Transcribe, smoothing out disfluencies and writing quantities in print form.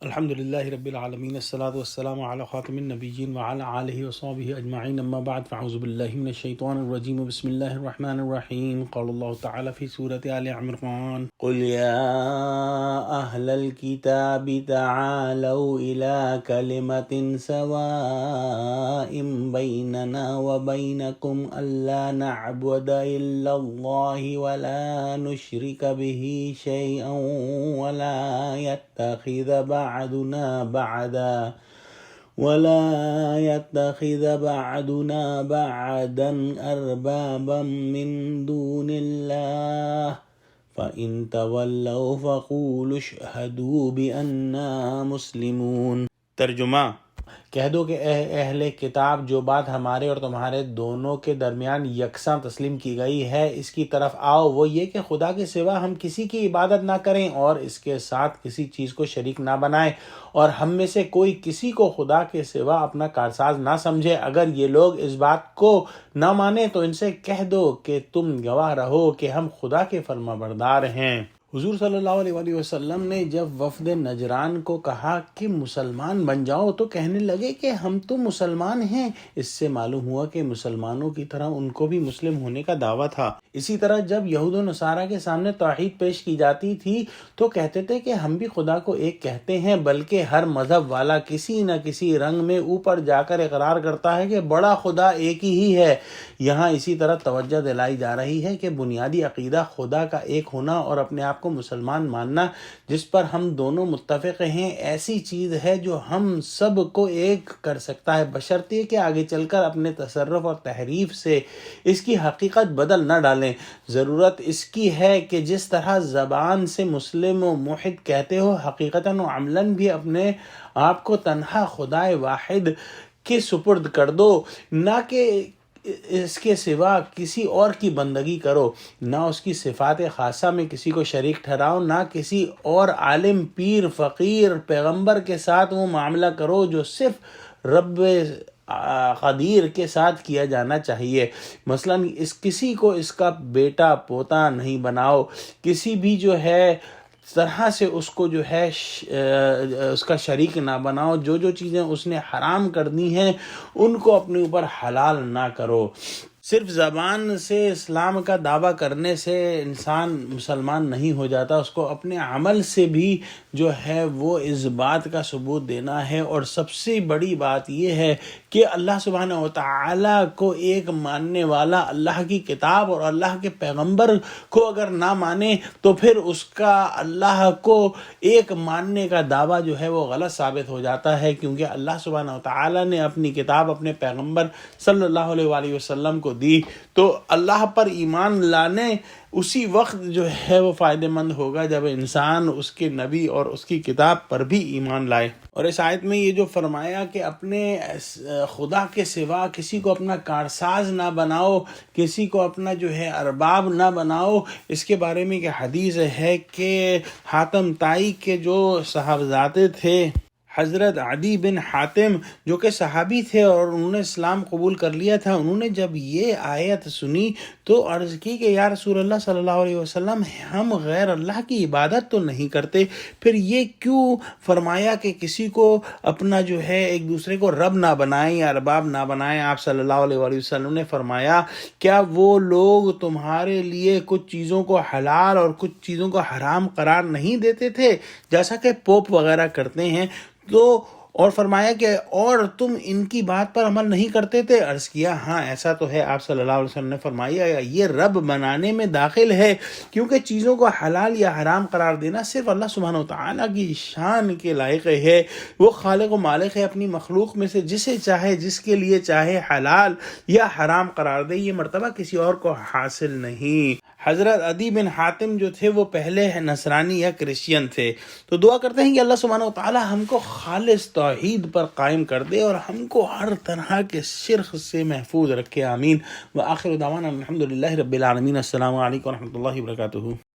الحمد للہ رب العالمین الصلاۃ والسلام علی خاتم النبیین وعلی آلہ وصحبہ اجمعین اما بعد فاعوذ باللہ من الشیطان الرجیم بسم اللہ الرحمن الرحیم قال اللہ تعالی فی سورۃ آل عمران قل یا اہل الکتاب تعالوا الی کلمۃ سواء بیننا وبینکم الا نعبد الا اللہ ولا نشرک به شیئا ولا يتخذ بعدنا بعدا أربابا من دون الله فإن تولوا فقولوا اشهدوا بأننا مسلمون۔ ترجمہ: کہہ دو کہ اے اہل کتاب، جو بات ہمارے اور تمہارے دونوں کے درمیان یکساں تسلیم کی گئی ہے اس کی طرف آؤ، وہ یہ کہ خدا کے سوا ہم کسی کی عبادت نہ کریں اور اس کے ساتھ کسی چیز کو شریک نہ بنائیں، اور ہم میں سے کوئی کسی کو خدا کے سوا اپنا کارساز نہ سمجھے۔ اگر یہ لوگ اس بات کو نہ مانیں تو ان سے کہہ دو کہ تم گواہ رہو کہ ہم خدا کے فرما بردار ہیں۔ حضور صلی اللہ علیہ وآلہ وسلم نے جب وفد نجران کو کہا کہ مسلمان بن جاؤ تو کہنے لگے کہ ہم تو مسلمان ہیں۔ اس سے معلوم ہوا کہ مسلمانوں کی طرح ان کو بھی مسلم ہونے کا دعویٰ تھا۔ اسی طرح جب یہود و نصارہ کے سامنے توحید پیش کی جاتی تھی تو کہتے تھے کہ ہم بھی خدا کو ایک کہتے ہیں، بلکہ ہر مذہب والا کسی نہ کسی رنگ میں اوپر جا کر اقرار کرتا ہے کہ بڑا خدا ایک ہی ہے۔ یہاں اسی طرح توجہ دلائی جا رہی ہے کہ بنیادی عقیدہ خدا کا ایک ہونا اور اپنے آپ کو مسلمان ماننا، جس پر ہم دونوں متفق ہیں، ایسی چیز ہے جو ہم سب کو ایک کر سکتا ہے، بشرطیہ کہ آگے چل کر اپنے تصرف اور تحریف سے اس کی حقیقت بدل نہ ڈالیں۔ ضرورت اس کی ہے کہ جس طرح زبان سے مسلم و موحد کہتے ہو، حقیقتاً و عملاً بھی اپنے آپ کو تنہا خدائے واحد کے سپرد کر دو، نہ کہ اس کے سوا کسی اور کی بندگی کرو، نہ اس کی صفات خاصہ میں کسی کو شریک ٹھہراؤ، نہ کسی اور عالم، پیر، فقیر، پیغمبر کے ساتھ وہ معاملہ کرو جو صرف رب قدیر کے ساتھ کیا جانا چاہیے۔ مثلا کسی کو اس کا بیٹا پوتا نہیں بناؤ، کسی بھی جو ہے طرح سے اس کو جو ہے اس کا شریک نہ بناؤ، جو چیزیں اس نے حرام کر دی ہیں ان کو اپنے اوپر حلال نہ کرو۔ صرف زبان سے اسلام کا دعویٰ کرنے سے انسان مسلمان نہیں ہو جاتا، اس کو اپنے عمل سے بھی جو ہے وہ اس بات کا ثبوت دینا ہے۔ اور سب سے بڑی بات یہ ہے کہ اللہ سبحانہ وتعالیٰ کو ایک ماننے والا اللہ کی کتاب اور اللہ کے پیغمبر کو اگر نہ مانے تو پھر اس کا اللہ کو ایک ماننے کا دعویٰ جو ہے وہ غلط ثابت ہو جاتا ہے، کیونکہ اللہ سبحانہ وتعالیٰ نے اپنی کتاب اپنے پیغمبر صلی اللہ علیہ وآلہ وسلم کو دی، تو اللہ پر ایمان لانے اسی وقت جو ہے وہ فائدہ مند ہوگا جب انسان اس کے نبی اور اس کی کتاب پر بھی ایمان لائے۔ اور اس آیت میں یہ جو فرمایا کہ اپنے خدا کے سوا کسی کو اپنا کارساز نہ بناؤ، کسی کو اپنا جو ہے ارباب نہ بناؤ، اس کے بارے میں کہ حدیث ہے کہ حاتم طائی کے جو صاحبزادے تھے حضرت عدی بن حاتم، جو کہ صحابی تھے اور انہوں نے اسلام قبول کر لیا تھا، انہوں نے جب یہ آیت سنی تو عرض کی کہ یا رسول اللہ صلی اللہ علیہ وسلم، ہم غیر اللہ کی عبادت تو نہیں کرتے، پھر یہ کیوں فرمایا کہ کسی کو اپنا جو ہے ایک دوسرے کو رب نہ بنائیں یا ارباب نہ بنائیں؟ آپ صلی اللہ علیہ وآلہ وسلم نے فرمایا، کیا وہ لوگ تمہارے لیے کچھ چیزوں کو حلال اور کچھ چیزوں کو حرام قرار نہیں دیتے تھے، جیسا کہ پوپ وغیرہ کرتے ہیں؟ تو اور فرمایا کہ اور تم ان کی بات پر عمل نہیں کرتے تھے؟ عرض کیا ہاں ایسا تو ہے۔ آپ صلی اللہ علیہ وسلم نے فرمایا یہ رب بنانے میں داخل ہے، کیونکہ چیزوں کو حلال یا حرام قرار دینا صرف اللہ سبحانہ وتعالیٰ کی شان کے لائق ہے۔ وہ خالق و مالک ہے، اپنی مخلوق میں سے جسے چاہے، جس کے لیے چاہے حلال یا حرام قرار دے، یہ مرتبہ کسی اور کو حاصل نہیں۔ حضرت عدی بن حاتم جو تھے وہ پہلے نصرانی یا کرسچین تھے۔ تو دعا کرتے ہیں کہ اللہ سبحانہ وتعالی ہم کو خالص توحید پر قائم کر دے اور ہم کو ہر طرح کے شرک سے محفوظ رکھے، آمین۔ وآخر دعوانا الحمد للہ رب العالمین۔ السلام علیکم ورحمۃ اللہ وبرکاتہ۔